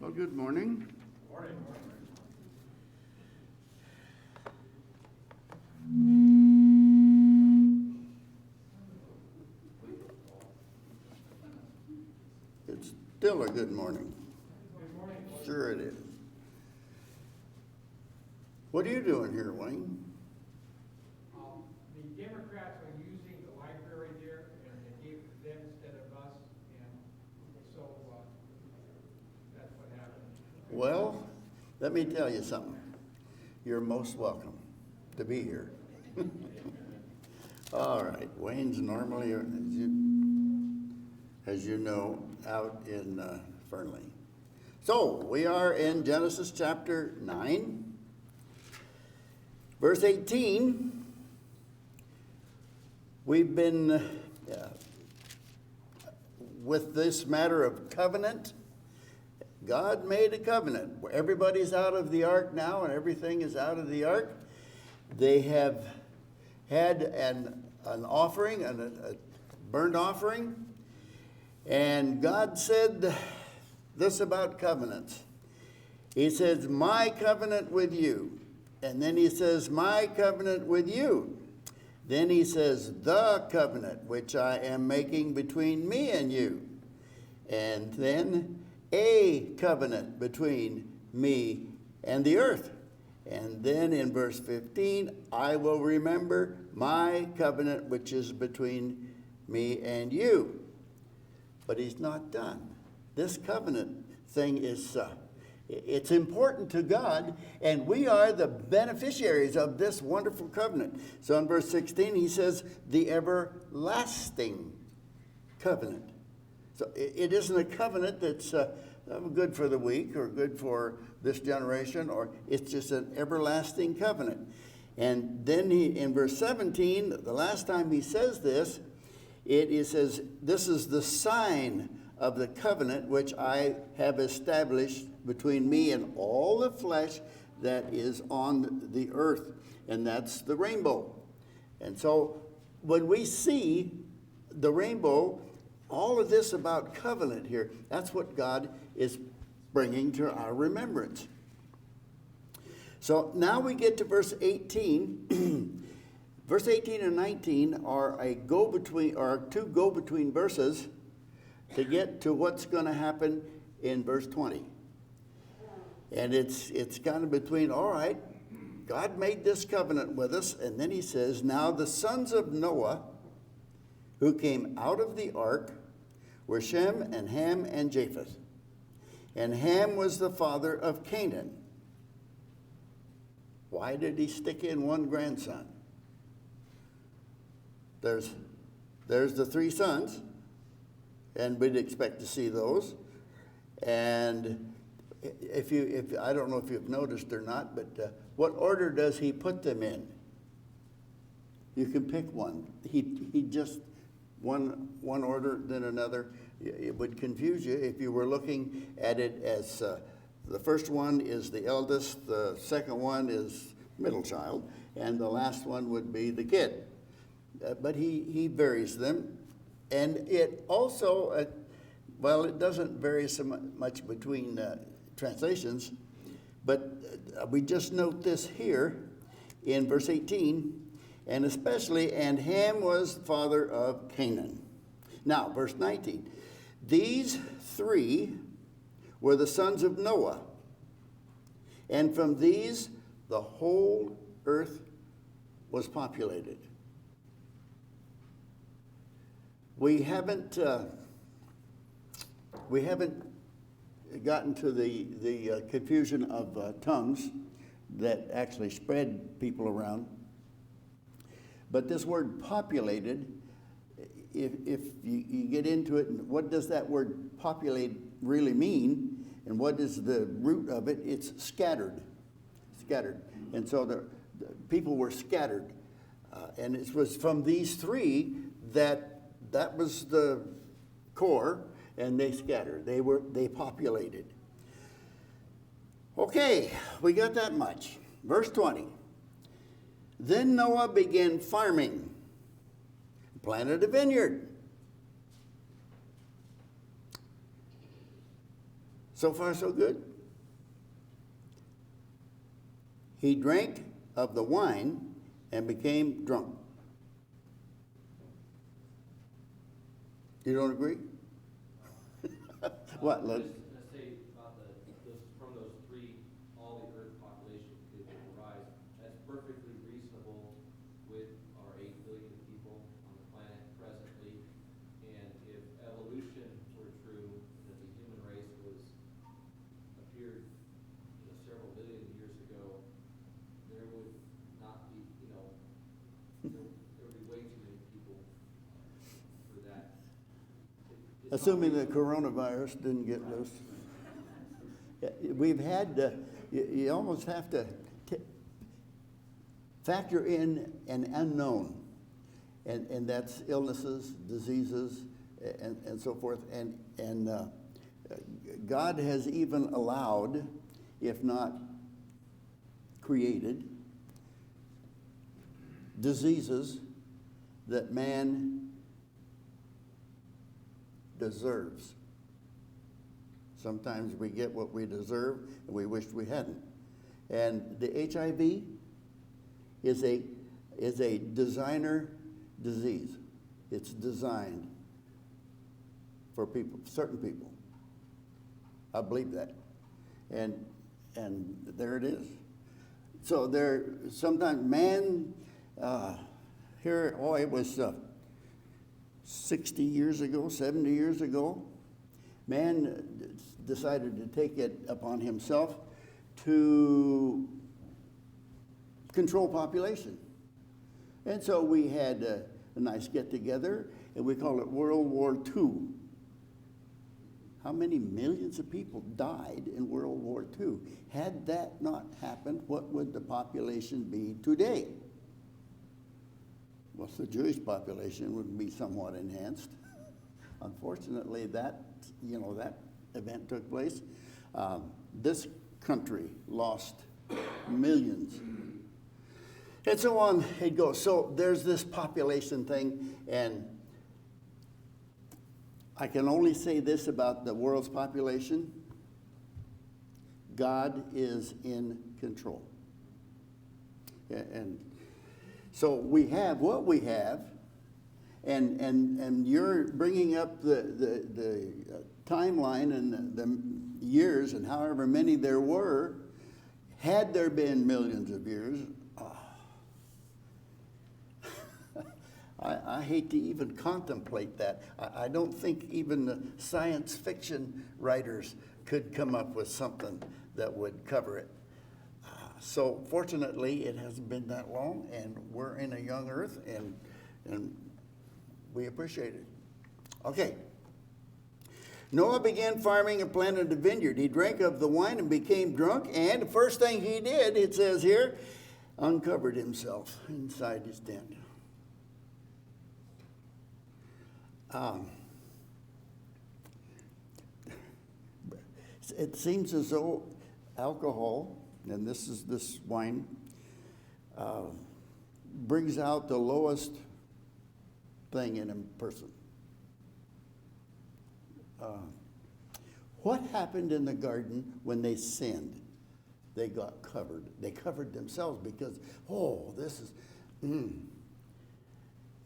Well, good morning. Morning. It's still a good morning. Good morning. Sure it is. What are you doing here, Wayne? The Democrats are using the library there, and they gave it to them instead of us, and so that's what happened. Well, let me tell you something. You're most welcome to be here. All right, Wayne's normally, as you know, out in Fernley. So, we are in Genesis chapter 9, verse 18. We've been with this matter of covenant. God made a covenant. Everybody's out of the ark now, and everything is out of the ark. They have had an offering, a burnt offering, and God said this about covenants. He says, my covenant with you. And then he says, my covenant with you. Then he says, the covenant which I am making between me and you. And then a covenant between me and the earth. And then in verse 15, I will remember my covenant which is between me and you. But he's not done. This covenant thing is it's important to God, and we are the beneficiaries of this wonderful covenant. So in verse 16, he says, the everlasting covenant. So it isn't a covenant that's good for the weak or good for this generation, or it's just an everlasting covenant. And then in verse 17, the last time he says this, it says, this is the sign of the covenant which I have established between me and all the flesh that is on the earth. And that's the rainbow. And so when we see the rainbow, all of this about covenant here, that's what God is bringing to our remembrance. So now we get to verse 18. Verse 18 and 19 are two go-between verses to get to what's going to happen in verse 20. And it's kind of between, all right, God made this covenant with us, and then he says, now the sons of Noah who came out of the ark were Shem and Ham and Japheth. And Ham was the father of Canaan. Why did he stick in one grandson? There's the three sons, and we'd expect to see those. And if I don't know if you've noticed or not, but what order does he put them in? You can pick one. He just one order, then another. It would confuse you if you were looking at it as the first one is the eldest, the second one is middle child, and the last one would be the kid. But he varies them. And it also, it doesn't vary so much between translations, but we just note this here in verse 18, and especially, and Ham was the father of Canaan. Now, verse 19, these three were the sons of Noah, and from these the whole earth was populated. We haven't gotten to the confusion of tongues that actually spread people around. But this word populated, if you get into it, and what does that word populate really mean, and what is the root of it? It's scattered. And so the people were scattered. And it was from these three that was the core, and they scattered. They populated. Okay, we got that much. Verse 20. Then Noah began farming, planted a vineyard. So far, so good. He drank of the wine and became drunk. You don't agree? What, Liz? Just gonna say about from those three, all the earth population could rise. That's perfectly reasonable with our 8 billion people on the planet presently. And if evolution were true, that the human race appeared, several billion years ago, there would not be, there would be way too many people for that. It's Assuming the coronavirus didn't get loose. Yeah, we've had, you almost have to factor in an unknown, and that's illnesses, diseases, and so forth. And God has even allowed, if not created, diseases that man deserves. Sometimes we get what we deserve and we wish we hadn't. And the HIV is a designer disease. It's designed for people, certain people. I believe that. And there it is. So there, sometimes man, it was 60 years ago, 70 years ago, man decided to take it upon himself to control population. And so we had a nice get-together, and we call it World War II. How many millions of people died in World War II? Had that not happened, what would the population be today? Well, the Jewish population would be somewhat enhanced. Unfortunately, that event took place. This country lost millions. And so on it goes. So there's this population thing, and I can only say this about the world's population. God is in control. And so we have what we have, and you're bringing up the timeline and the years and however many there were. Had there been millions of years, I hate to even contemplate that. I don't think even the science fiction writers could come up with something that would cover it. So fortunately, it hasn't been that long, and we're in a young earth, and we appreciate it. Okay. Noah began farming and planted a vineyard. He drank of the wine and became drunk, and the first thing he did, it says here, uncovered himself inside his tent. It seems as though alcohol, and this wine, brings out the lowest thing in a person. What happened in the garden when they sinned? They got covered. They covered themselves because, this is,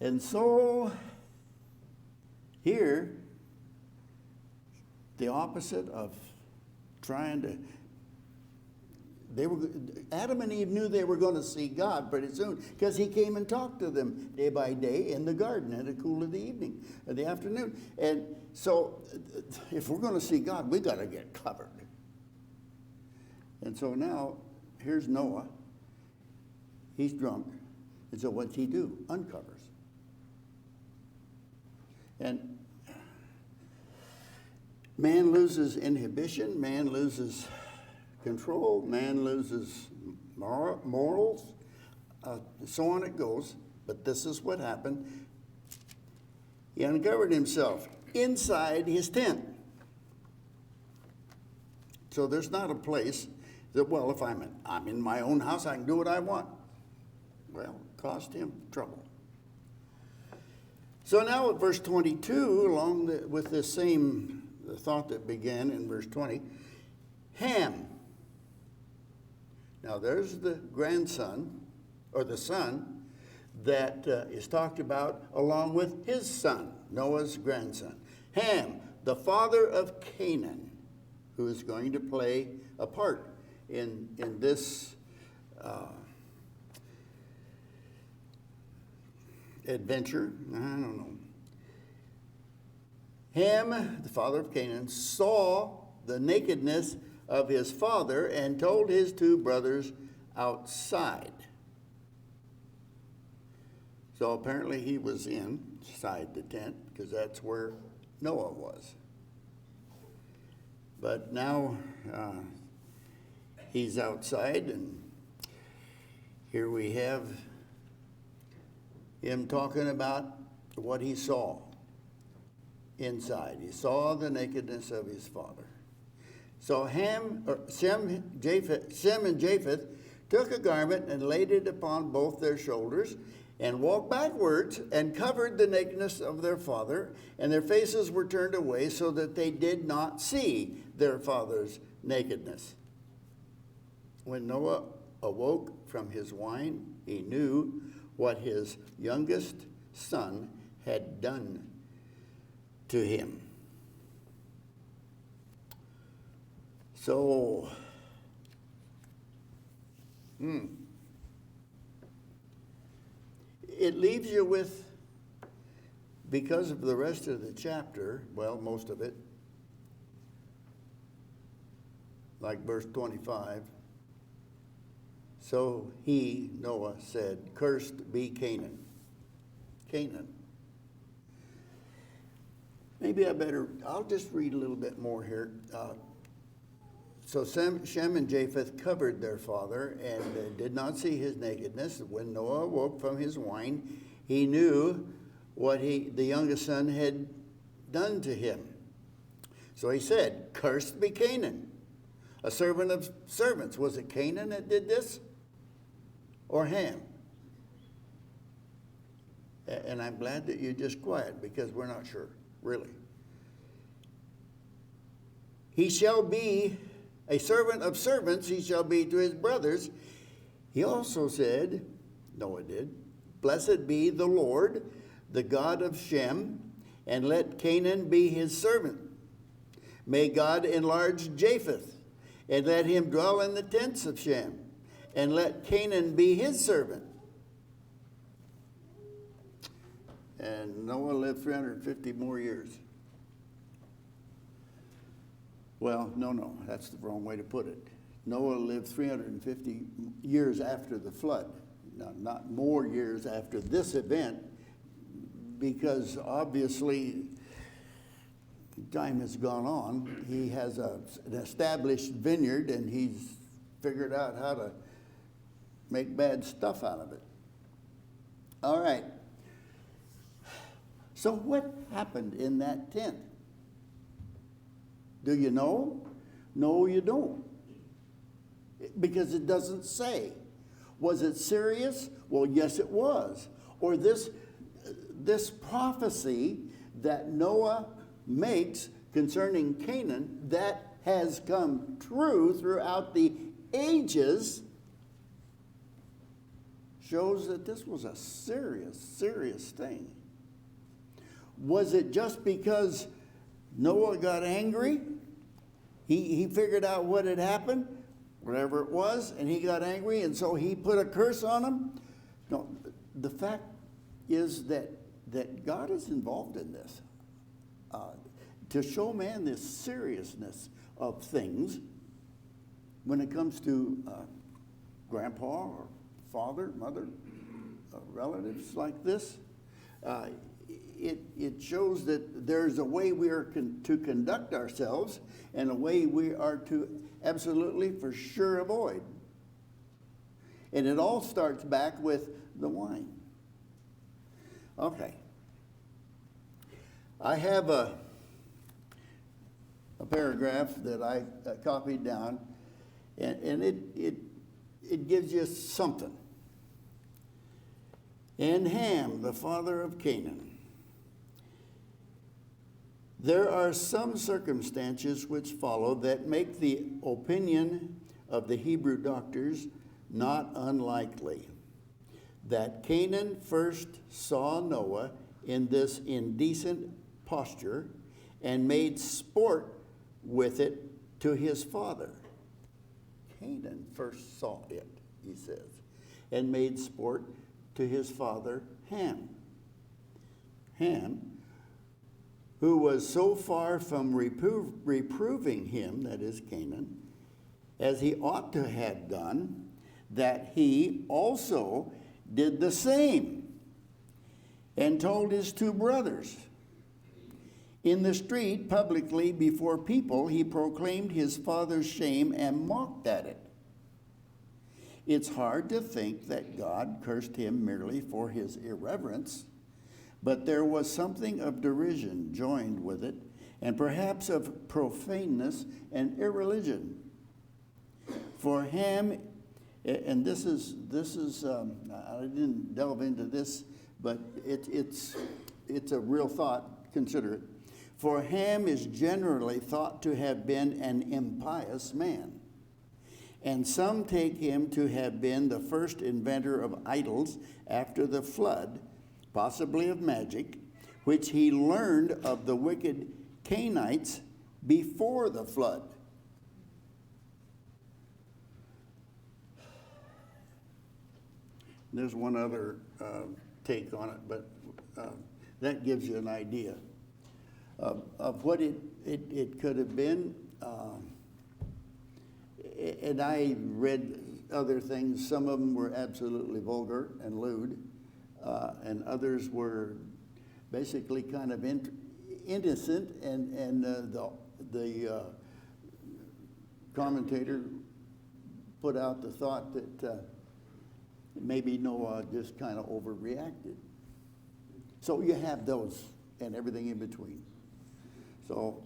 And so, here, the opposite of trying to, Adam and Eve knew they were going to see God pretty soon because he came and talked to them day by day in the garden in the cool of the evening, in the afternoon. And so if we're going to see God, we got to get covered. And so now, here's Noah. He's drunk. And so what's he do? Uncovers. And man loses inhibition. Man loses control, man loses morals, so on it goes. But this is what happened. He uncovered himself inside his tent. So there's not a place that, well, if I'm in my own house, I can do what I want. Well, it cost him trouble. So now at verse 22, with this same the thought that began in verse 20. Ham. Now there's the grandson, or the son, that is talked about along with his son, Noah's grandson. Ham, the father of Canaan, who is going to play a part in this adventure. I don't know. Ham, the father of Canaan, saw the nakedness of his father and told his two brothers outside. So apparently he was inside the tent because that's where Noah was. But now he's outside, and here we have him talking about what he saw inside. He saw the nakedness of his father. So Shem and Japheth took a garment and laid it upon both their shoulders and walked backwards and covered the nakedness of their father, and their faces were turned away so that they did not see their father's nakedness. When Noah awoke from his wine, he knew what his youngest son had done to him. So, it leaves you with, because of the rest of the chapter, well, most of it, like verse 25, so he, Noah, said, "Cursed be Canaan." Canaan. Maybe I'll just read a little bit more here. So Shem and Japheth covered their father and did not see his nakedness. When Noah awoke from his wine, he knew what the youngest son had done to him. So he said, "Cursed be Canaan, a servant of servants." Was it Canaan that did this? Or Ham? And I'm glad that you're just quiet, because we're not sure, really. He shall be a servant of servants, he shall be to his brothers. He also said, Noah did, "Blessed be the Lord, the God of Shem, and let Canaan be his servant. May God enlarge Japheth, and let him dwell in the tents of Shem, and let Canaan be his servant." And Noah lived 350 more years. Well, no, that's the wrong way to put it. Noah lived 350 years after the flood, not more years after this event, because obviously time has gone on. He has an established vineyard, and he's figured out how to make bad stuff out of it. All right. So what happened in that tent? Do you know? No, you don't. Because it doesn't say. Was it serious? Well, yes, it was. Or this prophecy that Noah makes concerning Canaan, that has come true throughout the ages, shows that this was a serious, serious thing. Was it just because Noah got angry? He figured out what had happened, whatever it was, and he got angry, and so he put a curse on him? No, the fact is that God is involved in this. To show man this seriousness of things when it comes to grandpa or father, mother, relatives like this, it shows that there's a way we are to conduct ourselves and a way we are to absolutely for sure avoid. And it all starts back with the wine. Okay. I have a paragraph that I copied down, and it gives you something. And Ham, the father of Canaan. There are some circumstances which follow that make the opinion of the Hebrew doctors not unlikely, that Canaan first saw Noah in this indecent posture and made sport with it to his father. Canaan first saw it, he says, and made sport to his father Ham. Ham, who was so far from reproving him, that is Canaan, as he ought to have done, that he also did the same, and told his two brothers. In the street, publicly, before people, he proclaimed his father's shame and mocked at it. It's hard to think that God cursed him merely for his irreverence, but there was something of derision joined with it, and perhaps of profaneness and irreligion. For Ham, and this is I didn't delve into this, but it's a real thought. Consider it. For Ham is generally thought to have been an impious man, and some take him to have been the first inventor of idols after the flood, possibly of magic, which he learned of the wicked Canaanites before the flood. There's one other take on it, but that gives you an idea of what it could have been. And I read other things. Some of them were absolutely vulgar and lewd, and others were basically kind of innocent. And the commentator put out the thought that maybe Noah just kind of overreacted. So you have those and everything in between. So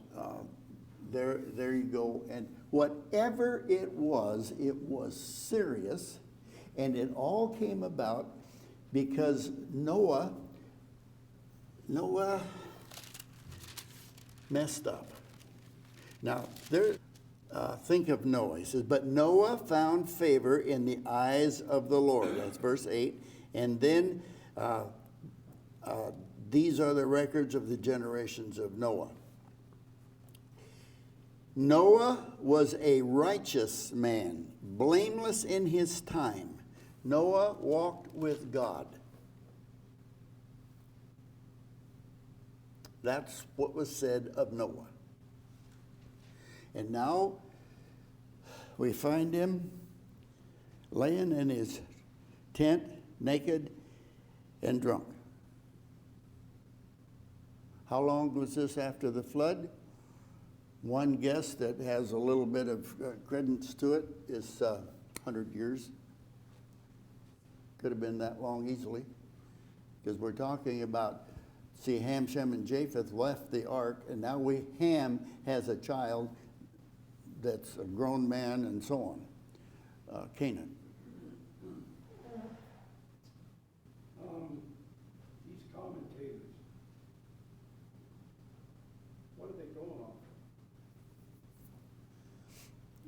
there you go. And whatever it was serious, and it all came about because Noah messed up. Now, think of Noah. He says, but Noah found favor in the eyes of the Lord. That's verse 8. And then these are the records of the generations of Noah. Noah was a righteous man, blameless in his time. Noah walked with God. That's what was said of Noah. And now we find him laying in his tent, naked and drunk. How long was this after the flood? One guess that has a little bit of credence to it is 100 years. Could have been that long easily. Because we're talking about, see, Ham, Shem, and Japheth left the ark, and now Ham has a child that's a grown man, and so on. Canaan. These commentators, what are they going on?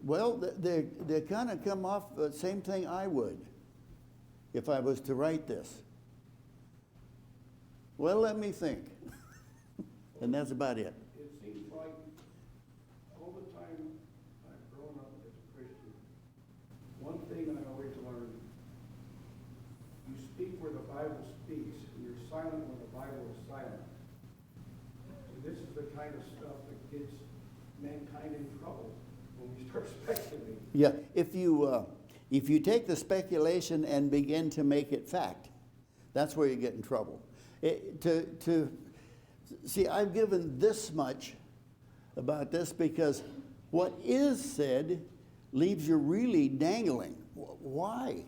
Well, they kind of come off the same thing I would if I was to write this. Well, let me think. And that's about it. It seems like all the time I've grown up as a Christian, one thing I always learned, you speak where the Bible speaks, and you're silent when the Bible is silent. And this is the kind of stuff that gets mankind in trouble when we start speculating. Yeah, if you take the speculation and begin to make it fact, that's where you get in trouble. See, I've given this much about this because what is said leaves you really dangling. Why?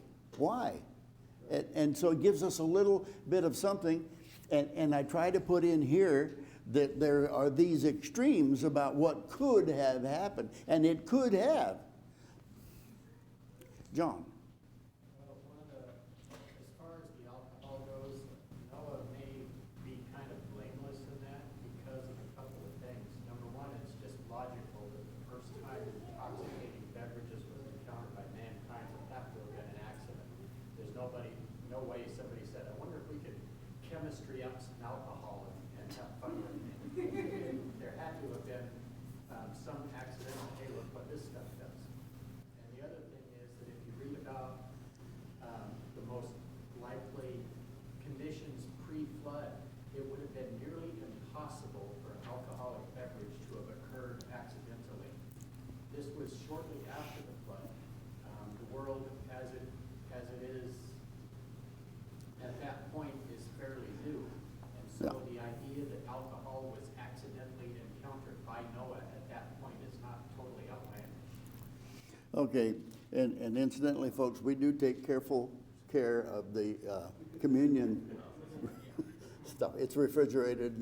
And so it gives us a little bit of something, and I try to put in here that there are these extremes about what could have happened, and it could have. John. Well, as far as the alcohol goes, Noah may be kind of blameless in that because of a couple of things. shortly after the flood. The world as it is at that point is fairly new. And so the idea that alcohol was accidentally encountered by Noah at that point is not totally outlandish. Okay, and incidentally, folks, we do take careful care of the communion stuff. It's refrigerated.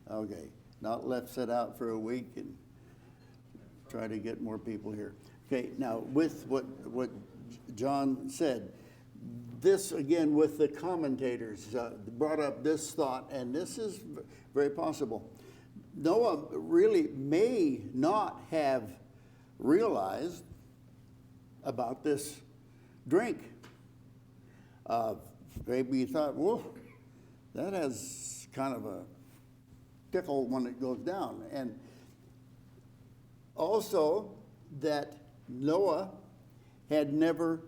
Okay, not left set out for a week and try to get more people here. Okay, now with what John said, this again with the commentators brought up this thought, and this is very possible. Noah really may not have realized about this drink. Maybe he thought, well, that has kind of a tickle when it goes down. And also that Noah had never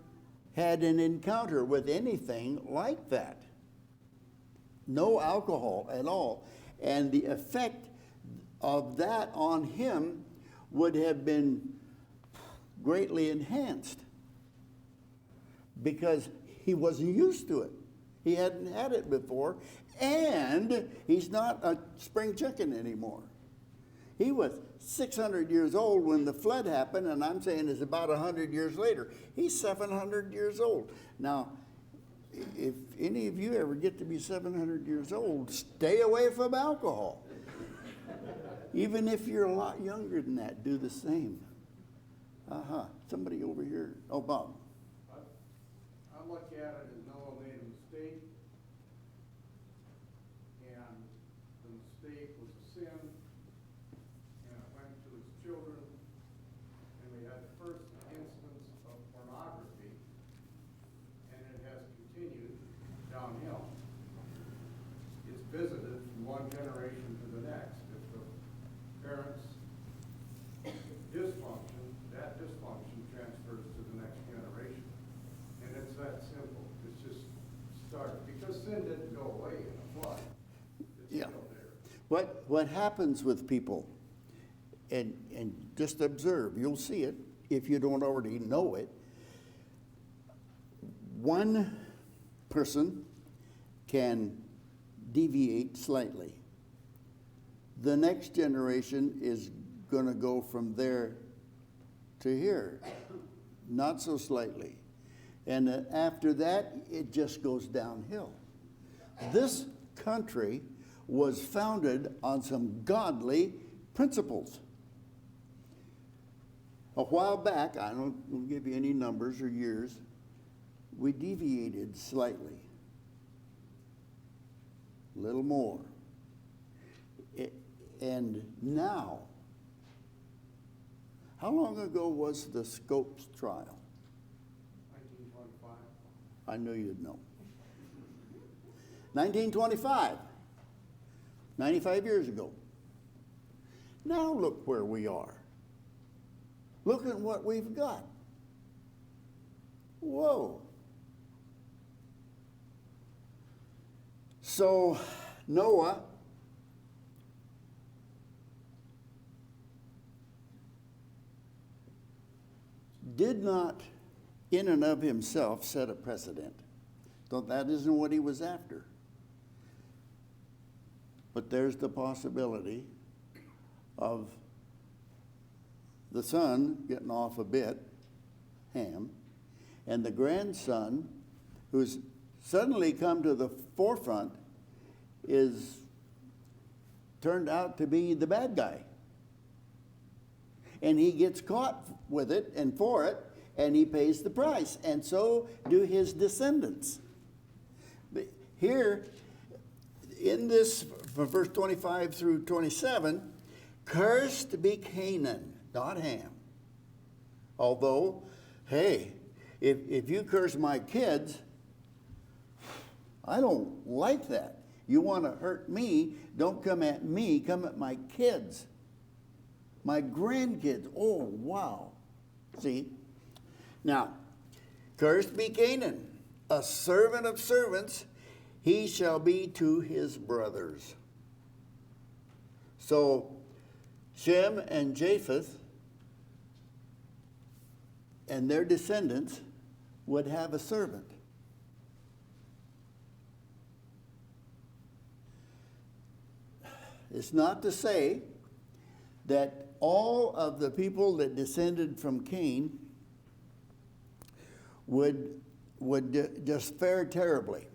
had an encounter with anything like that. No alcohol at all. And the effect of that on him would have been greatly enhanced because he wasn't used to it. He hadn't had it before, and he's not a spring chicken anymore. He was 600 years old when the flood happened, and I'm saying it's about 100 years later. He's 700 years old. Now, if any of you ever get to be 700 years old, stay away from alcohol. Even if you're a lot younger than that, do the same. Somebody over here. Oh, Bob. I look at it as Noah made a mistake, and the mistake was a sin, and it went to his children, and we had the first instance of pornography, and it has continued downhill. It's visited from one generation to the next. If the parents dysfunction, that dysfunction transfers to the next generation. And it's that simple. It's just started. Because sin didn't go away in the flood. It's still there. What happens with people, and just observe, you'll see it if you don't already know it. One person can deviate slightly. The next generation is going to go from there to here, not so slightly. And after that, it just goes downhill. This country was founded on some godly principles. A while back, I don't give you any numbers or years, we deviated slightly. A little more. And now, how long ago was the Scopes trial? 1925. I knew you'd know. 1925. 95 years ago. Now look where we are. Look at what we've got. Whoa. So Noah did not in and of himself set a precedent. So that isn't what he was after. But there's the possibility of the son getting off a bit, Ham, and the grandson, who's suddenly come to the forefront, is turned out to be the bad guy. And he gets caught with it and for it, and he pays the price. And so do his descendants. But here, in this, from verse 25 through 27, cursed be Canaan, not Ham. Although, hey, if you curse my kids, I don't like that. You want to hurt me, don't come at me, come at my kids. My grandkids, oh, wow. See? Now, cursed be Canaan, a servant of servants, he shall be to his brothers. So, Shem and Japheth and their descendants would have a servant. It's not to say that all of the people that descended from Cain would just fare terribly.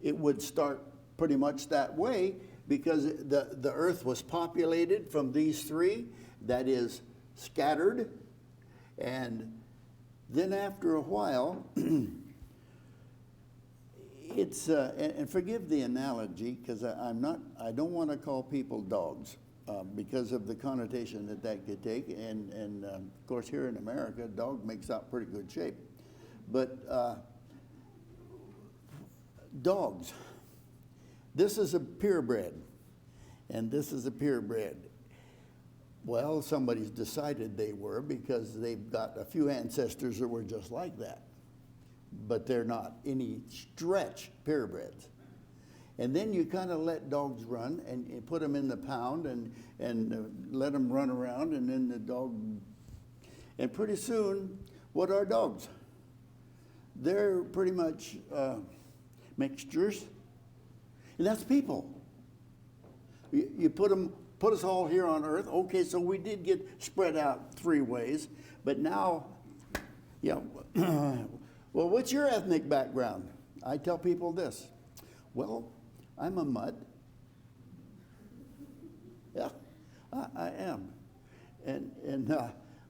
It would start pretty much that way because the earth was populated from these three, that is, scattered, and then after a while, it's and forgive the analogy because I don't want to call people dogs because of the connotation that could take, and of course here in America, dog makes out pretty good shape, but dogs. This is a purebred, and this is a purebred. Well, somebody's decided they were because they've got a few ancestors that were just like that. But they're not any stretch purebreds. And then you kind of let dogs run and you put them in the pound and let them run around, and then the dog, and pretty soon, what are dogs? They're pretty much mixtures, and that's people. You put us all here on earth. Okay, so we did get spread out three ways, but now, yeah. Well, what's your ethnic background? I tell people this. Well, I'm a mutt. Yeah, I am. And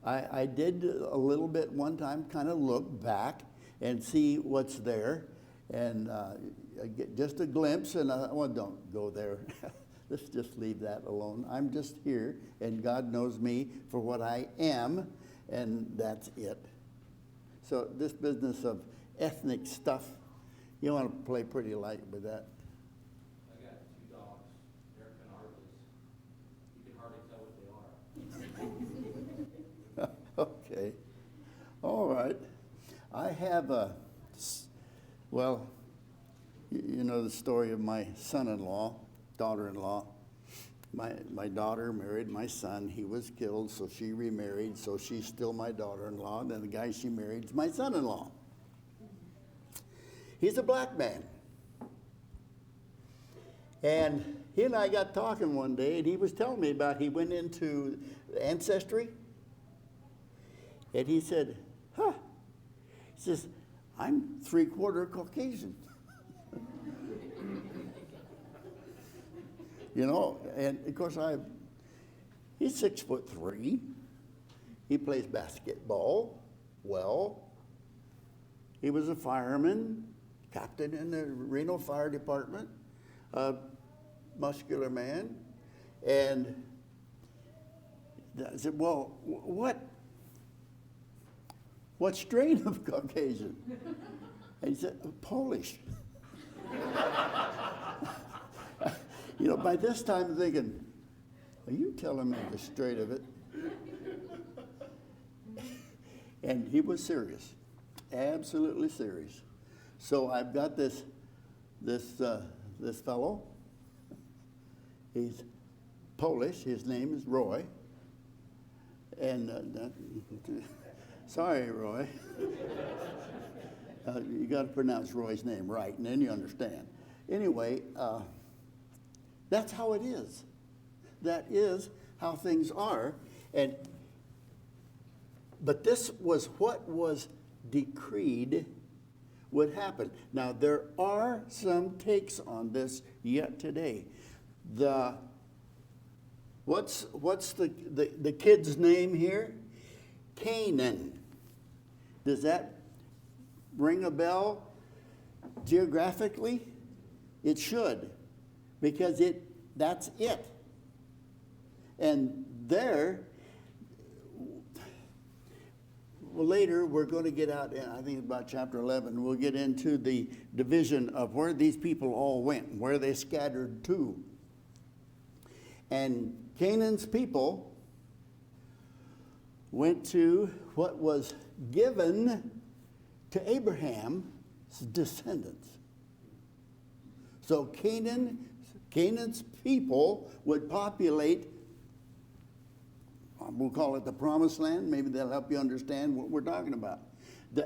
I did a little bit one time, kind of look back and see what's there, and I get just a glimpse, and well, don't go there. Let's just leave that alone. I'm just here, and God knows me for what I am, and that's it. So this business of ethnic stuff, you want to play pretty light with that. I got 2 dogs. They're Canardies. You can hardly tell what they are. Okay. All right. I have well, you know the story of my son-in-law, daughter-in-law. My daughter married my son. He was killed, so she remarried, so she's still my daughter-in-law. And then the guy she married is my son-in-law. He's a black man. And he and I got talking one day, and he was telling me about he went into Ancestry, and he said, he says, I'm 3/4 Caucasian. You know, and of course he's 6'3". He plays basketball well. He was a fireman, captain in the Reno Fire Department, a muscular man. And I said, well, what strain of Caucasian? And he said, Polish. You know, by this time I'm thinking, are you telling me the straight of it? And he was serious, absolutely serious. So I've got this fellow. He's Polish. His name is Roy. And sorry, Roy. You got to pronounce Roy's name right, and then you understand. Anyway. That's how it is. That is how things are. But this was what was decreed would happen. Now, there are some takes on this yet today. What's the kid's name here? Canaan. Does that ring a bell geographically? It should. Because that's it. And there, well, later we're going to get out, I think about chapter 11, we'll get into the division of where these people all went, where they scattered to. And Canaan's people went to what was given to Abraham's descendants. So Canaan's people would populate we'll call it the promised land. Maybe that'll help you understand what we're talking about.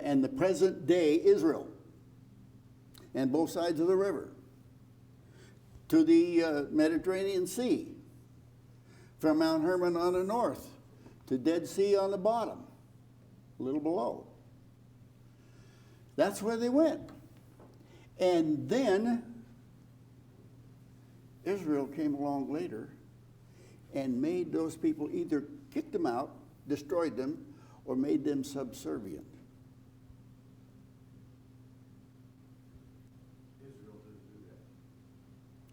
And the present day Israel, and both sides of the river, to the Mediterranean Sea, from Mount Hermon on the north to Dead Sea on the bottom, a little below. That's where they went. And then Israel came along later and made those people, either kicked them out, destroyed them, or made them subservient.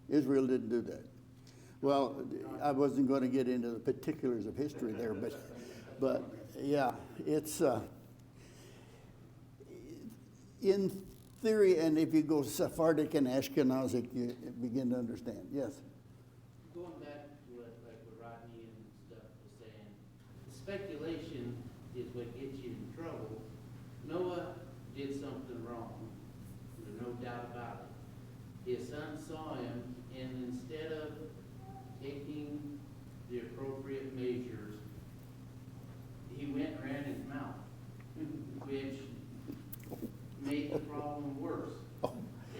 Israel didn't do that. Well, I wasn't going to get into the particulars of history there, but yeah, it's in theory, and if you go Sephardic and Ashkenazic, you begin to understand. Yes. Going back to what Rodney and stuff was saying, speculation is what gets you in trouble. Noah did something wrong. There's no doubt about it. His son saw him, and instead of taking the appropriate measures, he went and ran his mouth, which made the problem worse.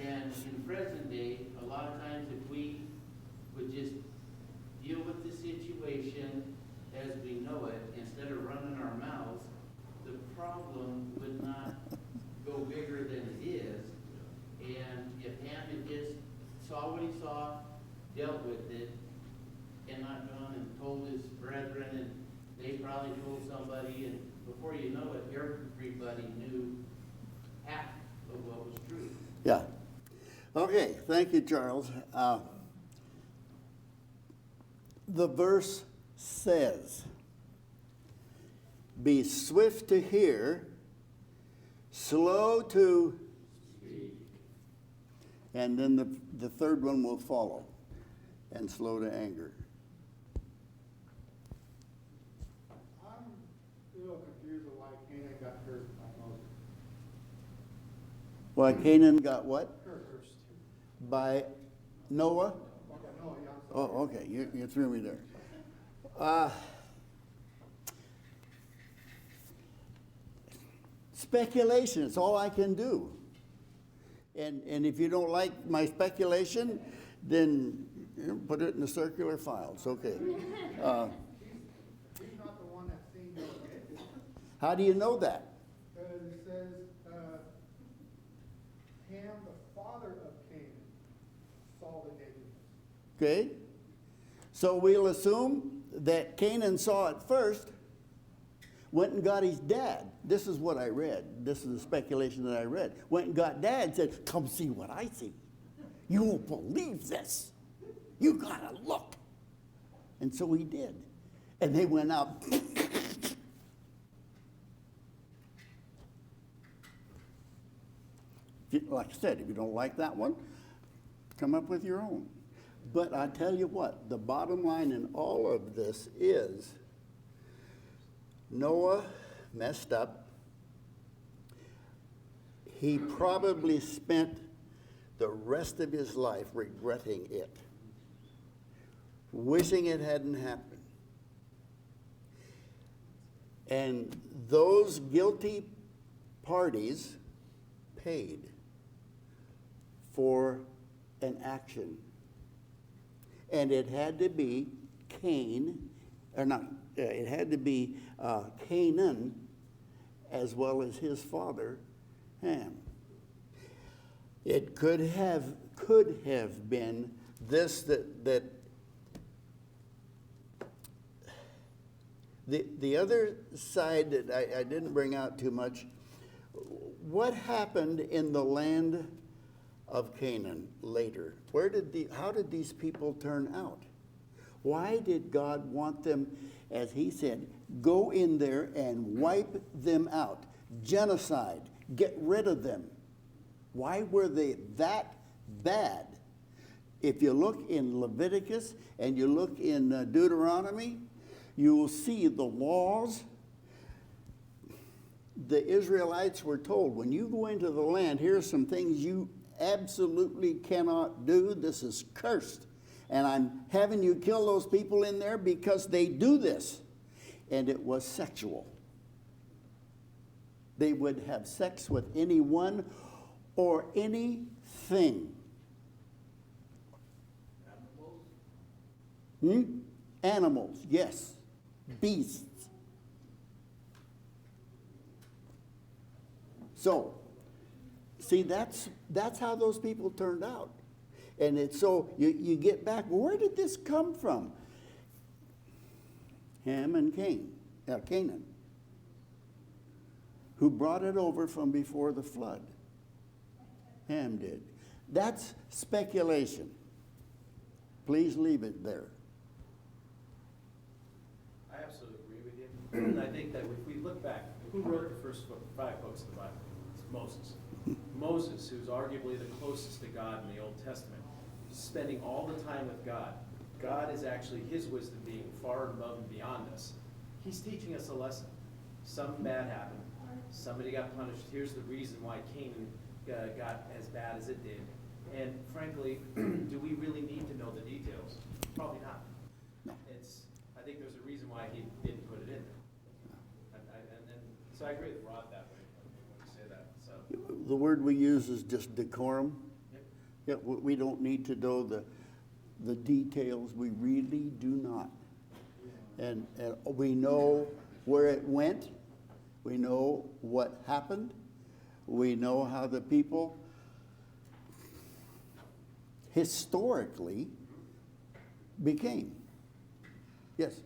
And in present day, a lot of times if we would just deal with the situation as we know it, instead of running our mouths, the problem would not go bigger than it is. And if Ham had just saw what he saw, dealt with it, and not gone and told his brethren, and they probably told somebody, and before you know it, everybody knew half of what was true. Yeah. Okay, thank you, Charles. The verse says, be swift to hear, slow to speak. And then the third one will follow, and slow to anger. I'm a little confused with why Canaan got cursed by Moses. Why Canaan got what? Cursed. By Noah? Okay, no, yeah, I'm sorry. Oh, okay, you threw me there. Speculation, it's all I can do. And if you don't like my speculation, then put it in the circular file. It's okay. He's not the one that's seen no nakedness. How do you know that? Because it says, Ham, the father of Canaan, saw the nakedness. Okay? So we'll assume that Canaan saw it first, went and got his dad. This is what I read. This is the speculation that I read. Went and got dad and said, come see what I see. You won't believe this. You gotta look. And so he did. And they went out. Like I said, if you don't like that one, come up with your own. But I tell you what, the bottom line in all of this is Noah messed up. He probably spent the rest of his life regretting it, wishing it hadn't happened. And those guilty parties paid for an action. And it had to be Canaan as well as his father, Ham. It could have been this that the other side that I didn't bring out too much. What happened in the land of Canaan later? How did these people turn out? Why did God want them, as he said, go in there and wipe them out? Genocide, get rid of them. Why were they that bad? If you look in Leviticus and you look in Deuteronomy, you will see the laws. The Israelites were told, when you go into the land, here are some things you absolutely cannot do. This is cursed. And I'm having you kill those people in there because they do this. and it was sexual. They would have sex with anyone or anything. Animals, yes. Beasts. So, see, that's how those people turned out. And it's so, you get back, where did this come from? Ham and Canaan, who brought it over from before the flood. Ham did. That's speculation. Please leave it there. I absolutely agree with you. I think that if we look back, who wrote the first 5 books of the Bible? It's Moses. Moses, who's arguably the closest to God in the Old Testament, spending all the time with God. God is actually, his wisdom being far above and beyond us. He's teaching us a lesson. Something bad happened. Somebody got punished. Here's the reason why Canaan got as bad as it did. And frankly, do we really need to know the details? Probably not. No. I think there's a reason why he didn't put it in there. So I agree with Rod that way when you say that. So. The word we use is just decorum. Yep. Yeah, we don't need to know the details. We really do not. And we know where it went. We know what happened. We know how the people historically became. Yes?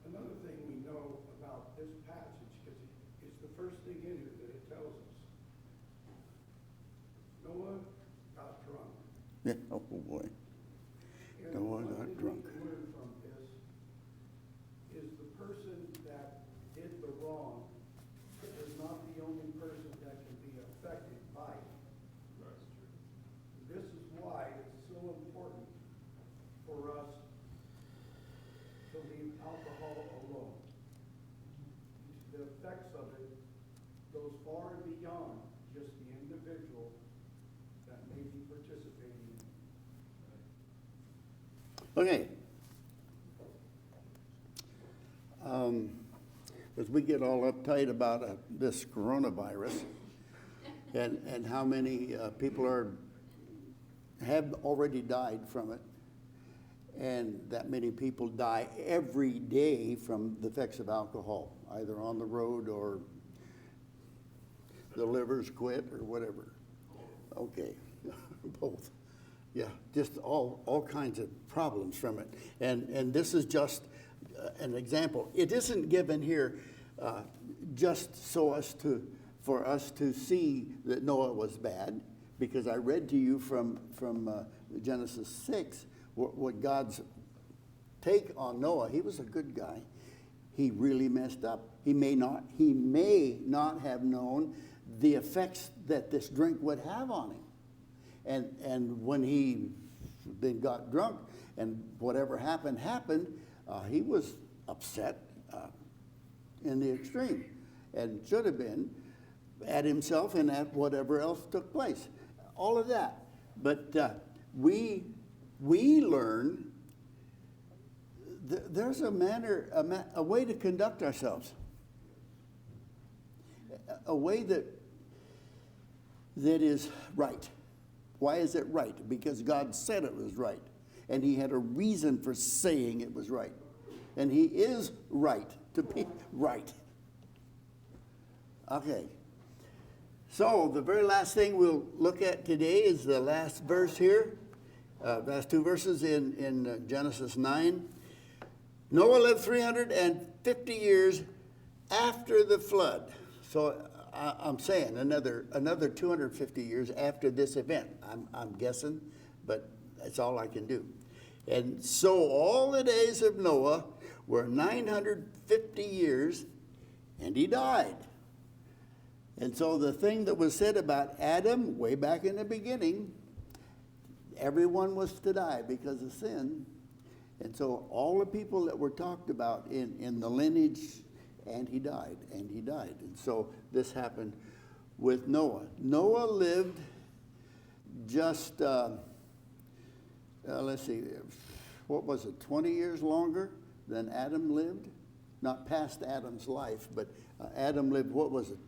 Another thing we know about this passage, because it's the first thing in here that it tells us. Noah got drunk. Yeah. Oh boy. And Noah one got thing drunk. we can learn from this is the person that did the wrong is not the only person that can be affected by it. This is why it's so important for us to leave alcohol alone. The effects of it goes far and beyond just the individual that may be participating in it. Okay. As we get all uptight about this coronavirus and how many people have already died from it, and that many people die every day from the effects of alcohol, either on the road or the livers quit or whatever. Okay, both. Yeah, just all kinds of problems from it. And this is just an example. It isn't given here just so for us to see that Noah was bad, because I read to you from Genesis 6 what God's take on Noah. He was a good guy. He really messed up. He may not have known the effects that this drink would have on him. And when he then got drunk and whatever happened, he was upset in the extreme, and should have been at himself and at whatever else took place. All of that. But we learn there's a way to conduct ourselves, a way that is right. Why is it right? Because God said it was right, and he had a reason for saying it was right, and he is right to be right. Okay. So the very last thing we'll look at today is the last verse here, last 2 verses in Genesis 9. Noah lived 350 years after the flood. So I'm saying another 250 years after this event. I'm guessing, but that's all I can do. And so all the days of Noah were 950 years, and he died. And so the thing that was said about Adam way back in the beginning, everyone was to die because of sin. And so all the people that were talked about in the lineage, and he died, and he died. And so this happened with Noah. Noah lived just, let's see, what was it, 20 years longer than Adam lived. Not past Adam's life, but Adam lived, what was it,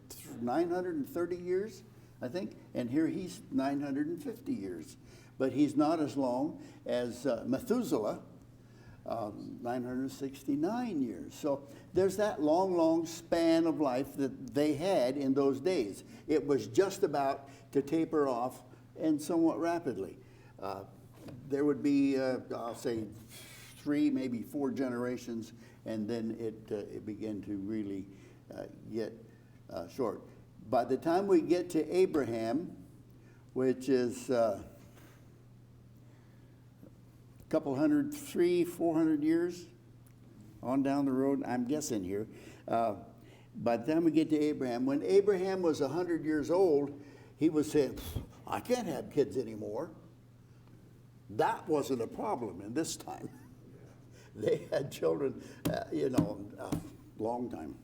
930 years, I think? And here he's 950 years. But he's not as long as Methuselah, 969 years. So there's that long, long span of life that they had in those days. It was just about to taper off, and somewhat rapidly. There would be, I'll say, 3, maybe 4 generations, and then it began to really get short. By the time we get to Abraham, which is couple hundred, 300-400 years on down the road, I'm guessing here. By the time we get to Abraham, when Abraham was 100 years old, he was saying, I can't have kids anymore. That wasn't a problem in this time. They had children, long time.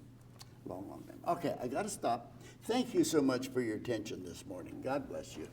Okay, I got to stop. Thank you so much for your attention this morning. God bless you.